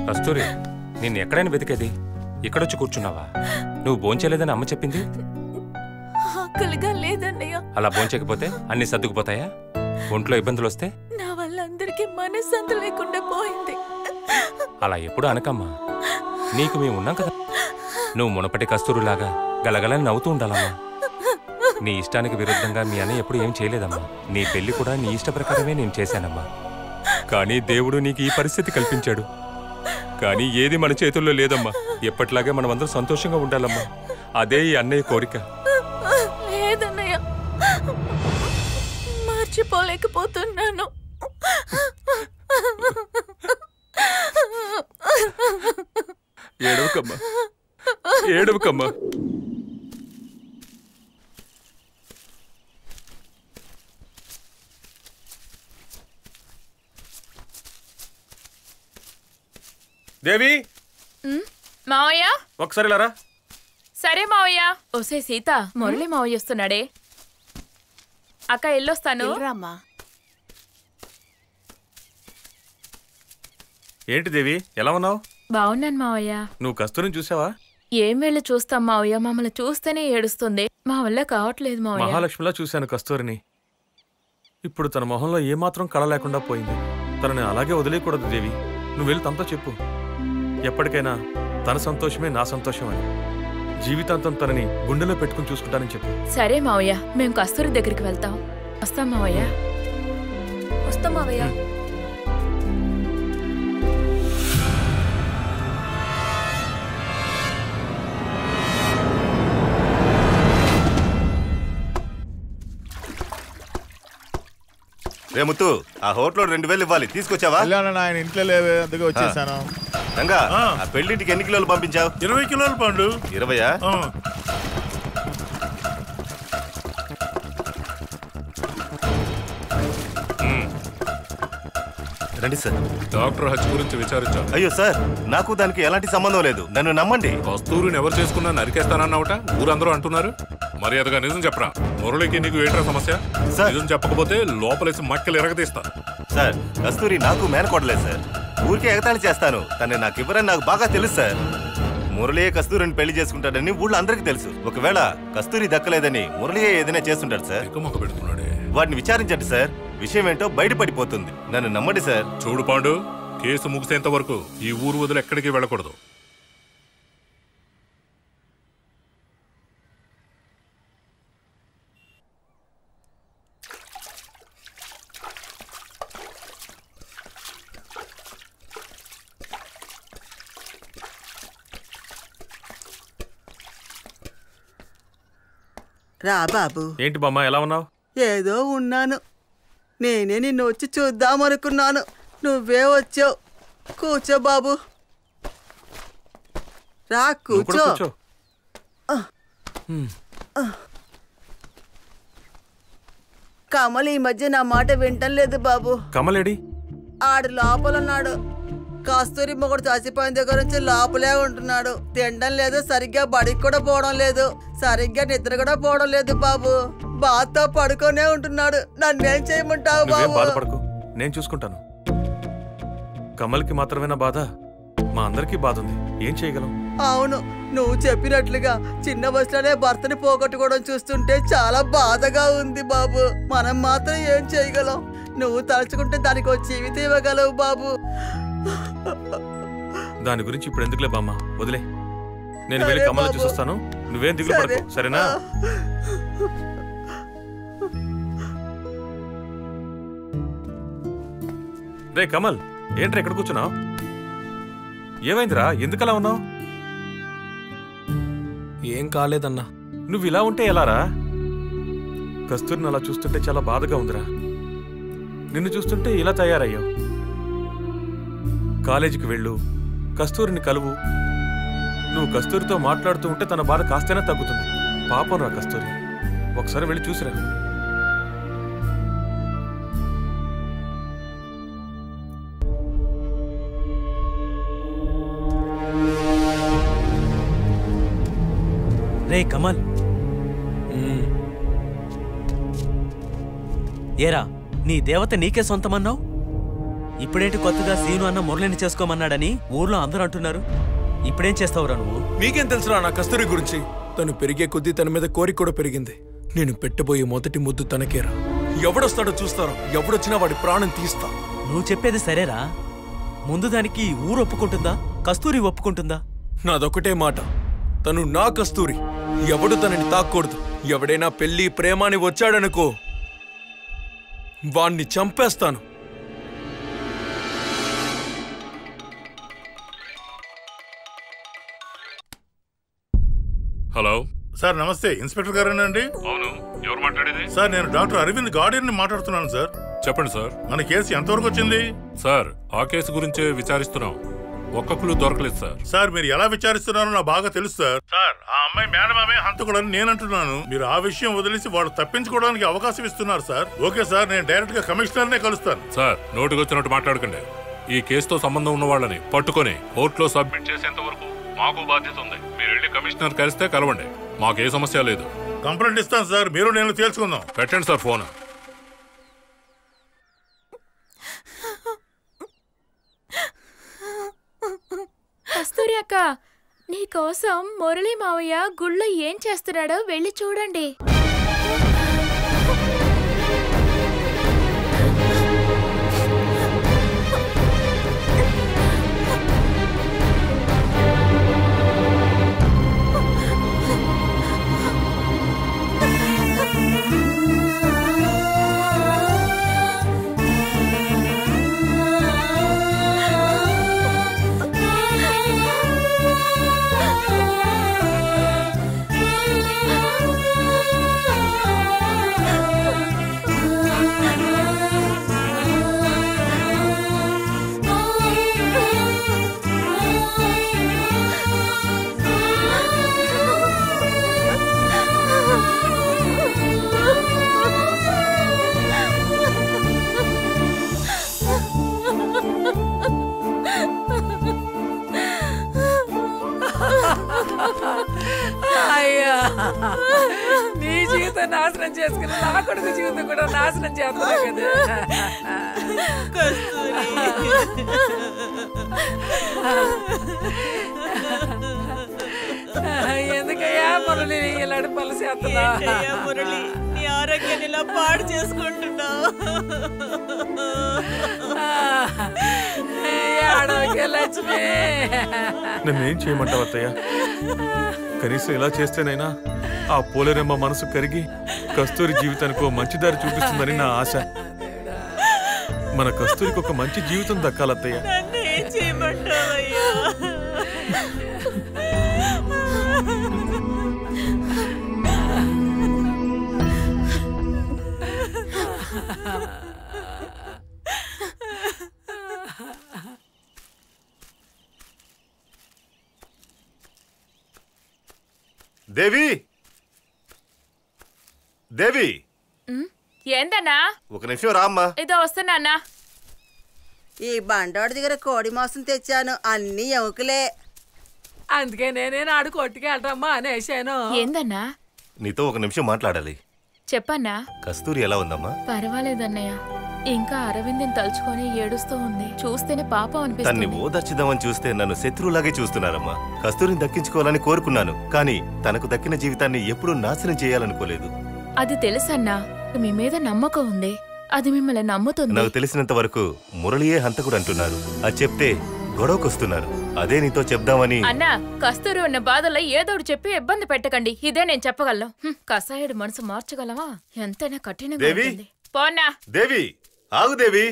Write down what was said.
కస్తూరి, నిన్ను ఎక్కడైనా వెతికేది? ఇక్కడొచ్చి కూర్చున్నావా? నువ్వు భోంచేలేదని అమ్మ చెప్పింది. ఆకలిగా లేదన్నయ్య. అలా భోంచకపోతే అన్ని సర్దుకుపోతాయా? ఒంట్లో ఇబ్బందులు వస్తే నా వల్ల అందరికీ మనశ్శాంతి లేకుండా పోయింది. అలా ఎప్పుడు అనకమ్మా. నీకు మేము ఉన్నాం కదా. నువ్వు మునపటి కస్తూరులాగా గలగలని నవ్వుతూ ఉండాలమ్మా. నీ ఇష్టానికి విరుద్ధంగా మీ అన్న ఎప్పుడు ఏం చేయలేదమ్మా. నీ పెళ్లి కూడా నీ ఇష్ట ప్రకారమే నేను చేశానమ్మా. కానీ దేవుడు నీకు ఈ పరిస్థితి కల్పించాడు. కానీ ఏది మన చేతుల్లో లేదమ్మా. ఎప్పటిలాగే మనమందరం సంతోషంగా ఉండాలమ్మా. అదే ఈ అన్నయ్య కోరిక. లేదన్నయ్య, మర్చిపోలేకపోతున్నాను. ఏడవకమ్మా, ఏడవకమ్మా. దేవి, మావయ్య ఒకసారి లారా. సరే మావయ్య. ఓసే సీత, మురళి మావయ్య వస్తున్నాడే. అక్క ఎల్లొస్తాను. ఏంటి దేవి, ఎలా ఉన్నావు? బాగున్నాను మావయ్య. నువ్వు కస్తూరిని చూసావా? ఏం వెళ్ళి చూస్తాం మావయ్య, మమ్మల్ని చూస్తేనే ఏడుస్తుంది. మా వల్ల కావట్లేదు మావయ్య. మహాలక్ష్మిలా చూశాను కస్తూరిని. ఇప్పుడు తన మొహంలో ఏమాత్రం కళ లేకుండా పోయింది. తనని అలాగే వదిలేయకూడదు దేవి. నువ్వు వెళ్ళి తనతో చెప్పు, ఎప్పటికైనా తన సంతోషమే నా సంతోషం అని. జీవితాంతం తనని గుండెలో పెట్టుకుని చూసుకుంటానని చెప్పు. సరే మావయ్య, మేము కస్తూరి దగ్గరికి వెళ్తాం. వస్తాం మావయ్య. వస్తాం మావయ్య. రేముత్తు, ఆ హోటల్లో 2000 ఇవ్వాలి, తీసుకొచ్చావా? ఆయన ఇంట్లో లేవే, అందుకే వచ్చేసాను. రంగా, ఆ పెళ్లింటికి ఎన్ని కిలోలు పంపించావు? 20 కిలోలు పండు. 20యా? రండి సార్. డాక్టర్ హత్య గురించి విచారించాను. అయ్యో సార్, నాకు దానికి ఎలాంటి సంబంధం లేదు, నన్ను నమ్మండి. కస్తూరిని ఎవరు చేసుకున్నా నరికేస్తానన్నావుట ఊరందరూ అంటున్నారు. మర్యాదగా నిజం చెప్పరా. మురళికి నీకు ఏంట్రా సమస్య? నిజం చెప్పకపోతే లోపలేసి మక్కలు ఎరగదీస్తాను. సార్, కస్తూరి నాకు మేనకోడలేదు సార్. ఊరికే ఎగతాళి చేస్తాను. తను నాకు ఇవ్వరని నాకు బాగా తెలుసు సార్. మురళియే కస్తూరిని పెళ్లి చేసుకుంటాడని ఊళ్ళో అందరికీ తెలుసు. ఒకవేళ కస్తూరి దక్కలేదని మురళియే ఏదైనా చేస్తుంటాడు సార్. వాడిని విచారించండి సార్, విషయం ఏంటో బయటపడిపోతుంది. నన్ను నమ్మండి సార్. చూడు పాండు, కేసు ముగిసేంత వరకు ఈ ఊరు వదిలి ఎక్కడికి వెళ్ళకూడదు. రా బాబు. ఏంటి బామ్మ, ఎలా ఉన్నావు? ఏదో ఉన్నాను. నేనే నిన్ను వచ్చి చూద్దామనుకున్నాను, నువ్వే వచ్చావు. కూర్చో బాబు, రా కూర్చో. కమల్ ఈ మధ్య నా మాట వింటం లేదు బాబు. కమలేడి? ఆడు లోపలున్నాడు. కస్తూరి మొగుడు చచ్చిపోయిన దగ్గర నుంచి లోపలే ఉంటున్నాడు. తినడం లేదు, సరిగ్గా బడికి కూడా పోవడం లేదు, సరిగ్గా నిద్ర కూడా పోవడం లేదు బాబు. బాధతో పడుకొనే ఉంటున్నాడు. నన్నేం చేయమంటావు బాబు? బాధపడకు, నేను చూసుకుంటాను. కమల్కి మాత్రమేనా బాధ? మా అందరికీ బాధ ఉంది. ఏం చేయగలం? అవును, నువ్వు చెప్పినట్లుగా చిన్న వయసులోనే భర్తని పోగొట్టుకోవడం చూస్తుంటే చాలా బాధగా ఉంది బాబు. మనం మాత్రం ఏం చేయగలం? నువ్వు తలుచుకుంటే దానికి ఒక జీవితం ఇవ్వగలవు బాబు. దాని గురించి ఇప్పుడు ఎందుకులే బామ్మ, వదిలే. నేను వెళ్ళి కమల్ చూసొస్తాను, నువ్వేం దిగులు పడకు, సరేనా? రే కమల్, ఏంట్రా ఎక్కడ కూర్చున్నావు? ఏమైందిరా, ఎందుకలా ఉన్నావు? ఏం కాలేదన్నా. నువ్వు ఇలా ఉంటే ఎలారా? కస్తూరిని అలా చూస్తుంటే చాలా బాధగా ఉందిరా. నిన్ను చూస్తుంటే ఇలా తయారయ్యావు. కాలేజీకి వెళ్ళు, కస్తూరిని కలువు. నువ్వు కస్తూరితో మాట్లాడుతూ ఉంటే తన బాధ కాస్తైనా తగ్గుతుంది. పాపం రా కస్తూరి, ఒకసారి వెళ్ళి చూసిరా. రే కమల్, ఏరా నీ దేవత నీకే సొంతమన్నావు? ఇప్పుడేంటి కొత్తగా సీను అన్న మురళిని చేసుకోమన్నాడని ఊర్లో అందరూ అంటున్నారు. ఇప్పుడేం చేస్తావురా నువ్వు? నీకేం తెలుసురా నా కస్తూరి గురించి? తను పెరిగే కొద్దీ తన మీద కోరిక కూడా పెరిగింది. నేను పెట్టబోయే మొదటి ముద్దు తనకేరా. ఎవడొస్తాడో చూస్తారో, ఎవడొచ్చినా వాడి ప్రాణం తీస్తా. నువ్వు చెప్పేది సరేరా, ముందు దానికి ఊరు ఒప్పుకుంటుందా, కస్తూరి ఒప్పుకుంటుందా? నాదొకటే మాట, తను నా కస్తూరి. ఎవడు తనని తాక్కూడదు. ఎవడైనా పెళ్లి ప్రేమ అని వచ్చాడనుకో, వాణ్ణి చంపేస్తాను. హలో సార్ నమస్తే, ఇన్స్పెక్టర్ గారేనండి? అవును, ఎవరు మాట్లాడేది? సార్ నేను డాక్టర్ అరవింద్ గార్డియన్ మాట్లాడుతున్నాను సార్. చెప్పండి సార్. మన కేసు ఎంతవరకు వచ్చింది? సార్ ఆ కేసు గురించే విచారిస్తున్నాం. ఒక్క క్లూ దొరకలేదు సార్. సార్ మీరు ఎలా విచారిస్తున్నారో నాకు బాగా తెలుసు సార్. సార్ ఆ అమ్మాయి మేడమామే హంతకుడని నేను అంటున్నాను. మీరు ఆ విషయం వదిలేసి వాడు తప్పించుకోవడానికి అవకాశం ఇస్తున్నారు సార్. ఓకే సార్, నేను డైరెక్ట్ గా కమిషనర్నే కలుస్తాను. సార్ నోటికొచ్చినట్టు మాట్లాడకండి. ఈ కేసుతో సంబంధం ఉన్న వాళ్ళని పట్టుకొని కోర్టులో సబ్మిట్ చేసేంత వరకు మాకు బాధ్యత ఉంది. మీరు వెళ్ళి కమిషనర్ కలిస్తే కలవండి, మాకు ఏ సమస్య లేదు. కంప్లైంట్ ఇస్తాను సార్, మీరు నేను తేల్చుకుందాం. పెట్టండి సార్ ఫోన్. కస్తూరి అక్క, నీకోసం మురళీ మావయ్య గుళ్ళో ఏం చేస్తున్నాడో వెళ్ళి చూడండి. అయ్యా, నీ జీవితం నాశనం చేసుకుని నా కొడుకు జీవితం కూడా నాశనం చేస్తున్నావు కదా. ఎందుకయ్యా మురళి ఇలాంటి పనులు చేస్తున్నావు? మురళి, నీ ఆరోగ్యాన్ని ఇలా పాడు చేసుకుంటున్నావు. ఆడోకే లక్ష్మి, నన్నేం చేయమంటావు అత్తయ్య? కనీసం ఇలా చేస్తేనైనా ఆ పోలేరమ్మ మనసు కరిగి కస్తూరి జీవితానికి ఓ మంచి దారి చూపిస్తుందని నా ఆశ. మన కస్తూరికి ఒక మంచి జీవితం దక్కాలత్తయ్య. నన్నేం చేయమంటావయ్యా? దేవి, దేవి, ఏందన్నా? ఒక నిమిషం రామ్మా. ఇదో వస్తున్నా. ఈ బండోడి దగ్గర కోడి మాంసం తెచ్చాను, అన్ని ఎముకలే. అందుకే నేనే నాడు కొట్టుకెళ్ళటమ్మా అనేసాను. ఏందన్నా? నీతో ఒక నిమిషం మాట్లాడాలి. చెప్పన్నా. కస్తూరి ఎలా ఉందమ్మా? పర్వాలేదన్నయ్య, ఇంకా అరవింద్ని తలుచుకొని ఏడుస్తూ ఉంది. చూస్తేనే పాపం తన్ని అనిపిస్తుంది. ఓదార్చిద్దామని చూస్తే నన్ను శత్రువులాగే చూస్తున్నారమ్మా. కస్తూరిని దక్కించుకోవాలని కోరుకున్నాను, కానీ తనకు దక్కిన జీవితాన్ని ఎప్పుడూ నాశనం చేయాలనుకోలేదు. అది తెలుసన్నా, మీ మీద నమ్మకం ఉంది. అది మిమ్మల్ని నమ్ముతుంది. నాకు తెలిసినంత వరకు మురళియే హంతకుడు అంటున్నారు. అది చెప్తే గొడవకొస్తున్నారు. అదే నీతో చెప్దామని. అన్నా, కస్తూరి ఉన్న బాధలో ఏదోడు చెప్పి ఇబ్బంది పెట్టకండి. ఇదే నేను చెప్పగలను. కసాయుడు మనసు మార్చగలవా? ఎంతైనా కఠినంగా ఉంటుంది. పోన్నా. దేవి, ఆగు దేవి.